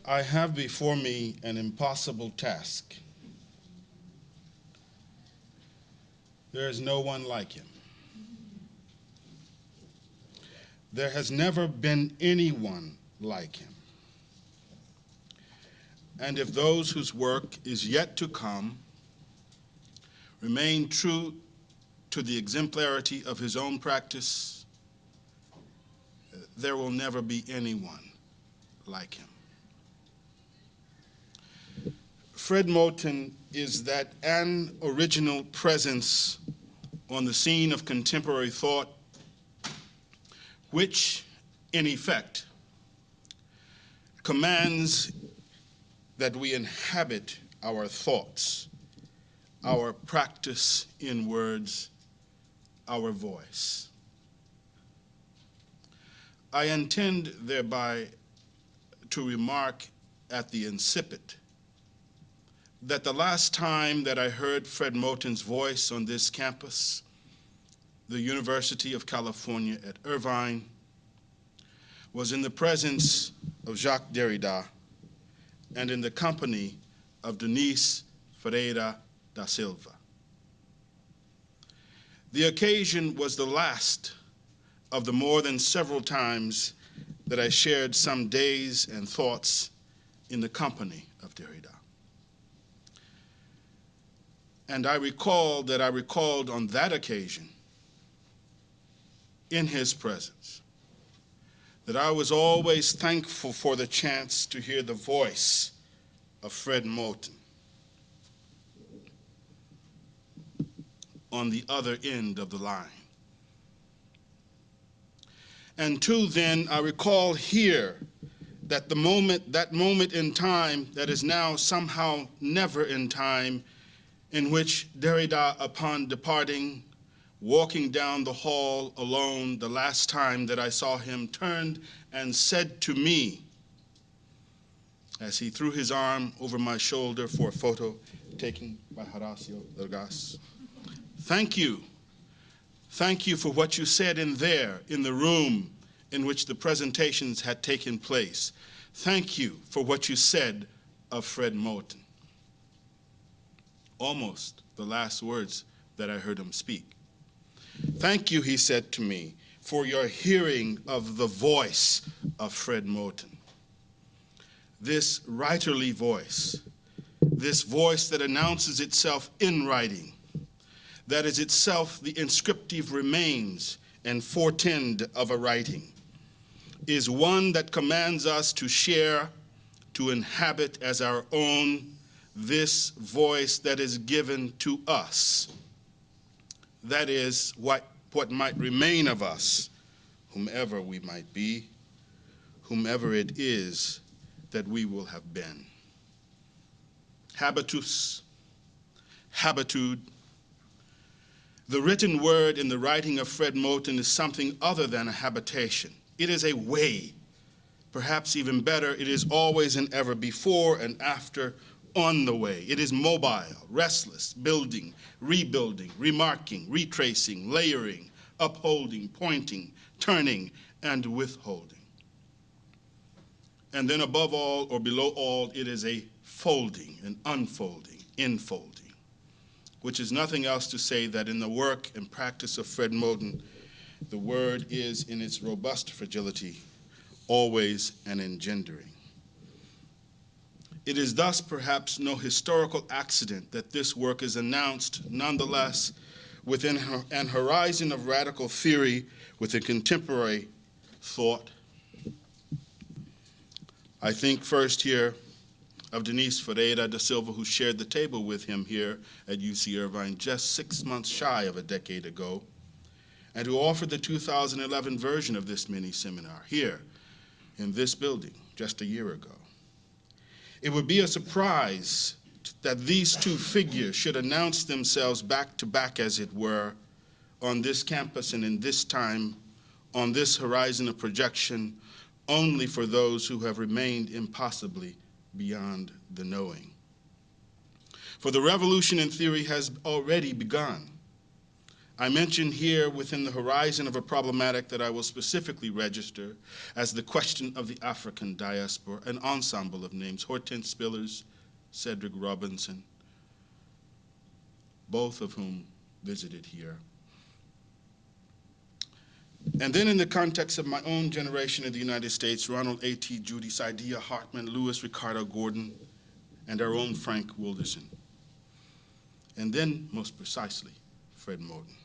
I have before me an impossible task. There is no one like him. There has never been anyone like him. And if those whose work is yet to come remain true to the exemplarity of his own practice, there will never be anyone like him. Fred Moten is that an original presence on the scene of contemporary thought, which, in effect, commands that we inhabit our thoughts, our practice in words, our voice. I intend thereby to remark at the incipit that the last time that I heard Fred Moten's voice on this campus, the University of California at Irvine, was in the presence of Jacques Derrida and in the company of Denise Ferreira da Silva. The occasion was the last of the more than several times that I shared some days and thoughts in the company of Derrida. And I recall that I recalled on that occasion, in his presence, that I was always thankful for the chance to hear the voice of Fred Moten on the other end of the line. And too, then, I recall here that that moment in time that is now somehow never in time, in which Derrida, upon departing, walking down the hall alone the last time that I saw him, turned and said to me, as he threw his arm over my shoulder for a photo taken by Horacio Delgas, "Thank you. Thank you for what you said in there, in the room in which the presentations had taken place. Thank you for what you said of Fred Moten." Almost the last words that I heard him speak. "Thank you," he said to me, "for your hearing of the voice of Fred Moten." This writerly voice, this voice that announces itself in writing, that is itself the inscriptive remains and foretend of a writing, is one that commands us to share, to inhabit as our own, this voice that is given to us. That is what might remain of us, whomever we might be, whomever it is that we will have been. Habitus, habitude. The written word in the writing of Fred Moten is something other than a habitation. It is a way. Perhaps even better, it is always and ever before and after, on the way. It is mobile, restless, building, rebuilding, remarking, retracing, layering, upholding, pointing, turning, and withholding. And then above all, or below all, it is a folding, an unfolding, enfolding, which is nothing else to say that in the work and practice of Fred Moten, the word is, in its robust fragility, always an engendering. It is thus perhaps no historical accident that this work is announced, nonetheless, within an horizon of radical theory within contemporary thought. I think first here of Denise Ferreira da Silva, who shared the table with him here at UC Irvine just 6 months shy of a decade ago, and who offered the 2011 version of this mini-seminar here in this building just a year ago. It would be a surprise that these two figures should announce themselves back to back, as it were, on this campus and in this time, on this horizon of projection, only for those who have remained impossibly beyond the knowing. For the revolution in theory has already begun. I mention here within the horizon of a problematic that I will specifically register as the question of the African diaspora, an ensemble of names, Hortense Spillers, Cedric Robinson, both of whom visited here. And then in the context of my own generation in the United States, Ronald A.T. Judy, Saidiya Hartman, Louis Ricardo Gordon, and our own Frank Wilderson. And then, most precisely, Fred Moten.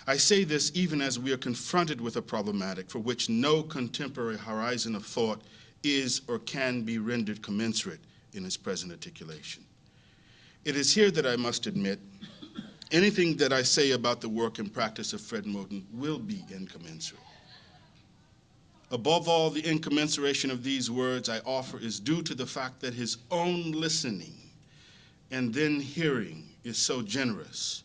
I say this even as we are confronted with a problematic for which no contemporary horizon of thought is or can be rendered commensurate in its present articulation. It is here that I must admit anything that I say about the work and practice of Fred Moten will be incommensurate. Above all, the incommensuration of these words I offer is due to the fact that his own listening and then hearing is so generous.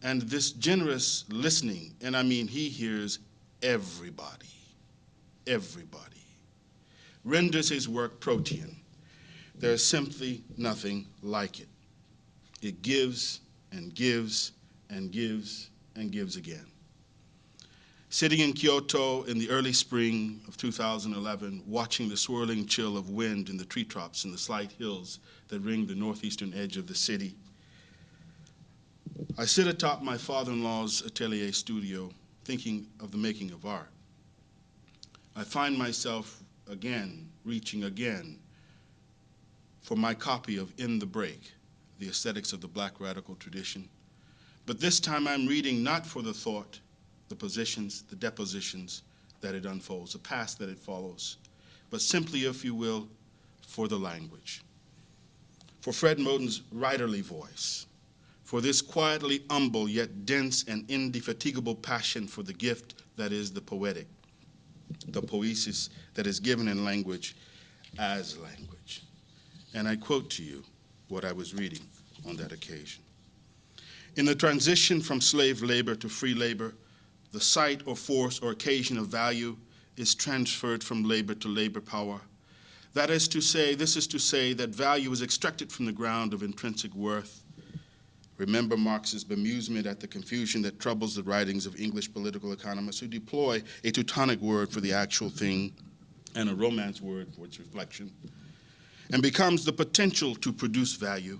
And this generous listening, and I mean he hears everybody, renders his work protean. There is simply nothing like it. It gives and gives and gives and gives again. Sitting in Kyoto in the early spring of 2011, watching the swirling chill of wind in the treetops and the slight hills that ring the northeastern edge of the city, I sit atop my father-in-law's atelier studio thinking of the making of art. I find myself again reaching again for my copy of In the Break, The Aesthetics of the Black Radical Tradition. But this time I'm reading not for the thought, the positions, the depositions that it unfolds, the path that it follows, but simply, if you will, for the language. For Fred Moten's writerly voice, for this quietly humble yet dense and indefatigable passion for the gift that is the poetic, the poesis that is given in language as language. And I quote to you what I was reading on that occasion. In the transition from slave labor to free labor, the site or force or occasion of value is transferred from labor to labor power. This is to say that value is extracted from the ground of intrinsic worth. Remember Marx's bemusement at the confusion that troubles the writings of English political economists who deploy a Teutonic word for the actual thing and a Romance word for its reflection, and becomes the potential to produce value.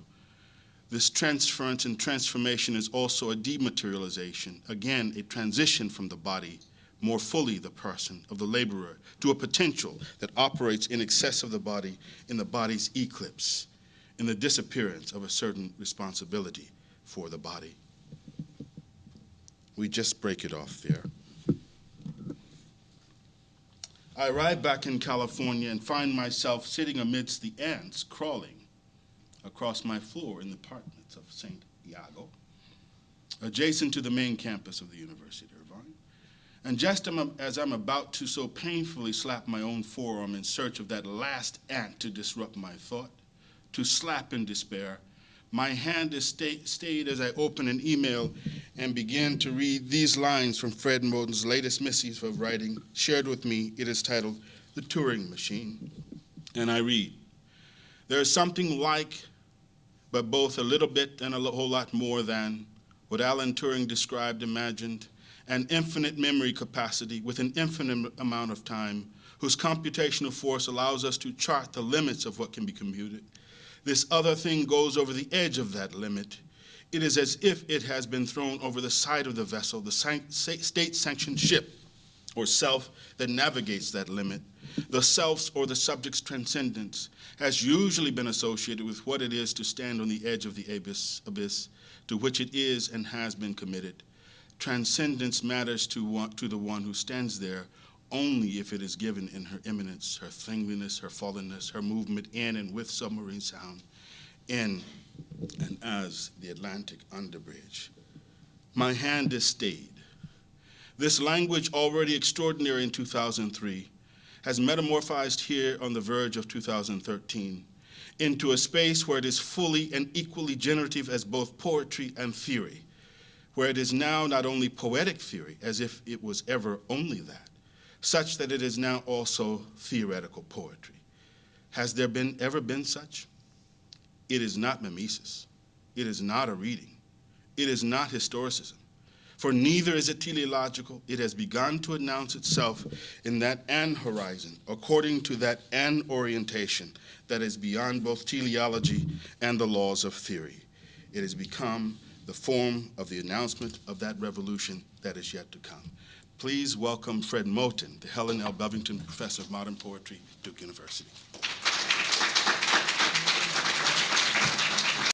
This transference and transformation is also a dematerialization, again, a transition from the body, more fully the person of the laborer, to a potential that operates in excess of the body, in the body's eclipse, in the disappearance of a certain responsibility for the body. We just break it off there. I arrive back in California and find myself sitting amidst the ants crawling across my floor in the apartments of St. Iago, adjacent to the main campus of the University of Irvine. And just as I'm about to so painfully slap my own forearm in search of that last ant to disrupt my thought, to slap in despair, my hand is stayed as I open an email and begin to read these lines from Fred Moten's latest missive of writing, shared with me. It is titled, The Turing Machine. And I read, there is something like, but both a little bit and a whole lot more than, what Alan Turing described, imagined, an infinite memory capacity with an infinite amount of time, whose computational force allows us to chart the limits of what can be computed. This other thing goes over the edge of that limit. It is as if it has been thrown over the side of the vessel, the state-sanctioned ship or self that navigates that limit. The self's or the subject's transcendence has usually been associated with what it is to stand on the edge of the abyss to which it is and has been committed. Transcendence matters to the one who stands there only if it is given in her immanence, her thingliness, her fallenness, her movement in and with submarine sound, in and as the Atlantic underbridge. My hand is stayed. This language, already extraordinary in 2003, has metamorphosed here on the verge of 2013 into a space where it is fully and equally generative as both poetry and theory, where it is now not only poetic theory, as if it was ever only that, such that it is now also theoretical poetry. Has there ever been such? It is not mimesis. It is not a reading. It is not historicism, for neither is it teleological. It has begun to announce itself in that an horizon, according to that an orientation that is beyond both teleology and the laws of theory. It has become the form of the announcement of that revolution that is yet to come. Please welcome Fred Moten, the Helen L. Bevington Professor of Modern Poetry, Duke University.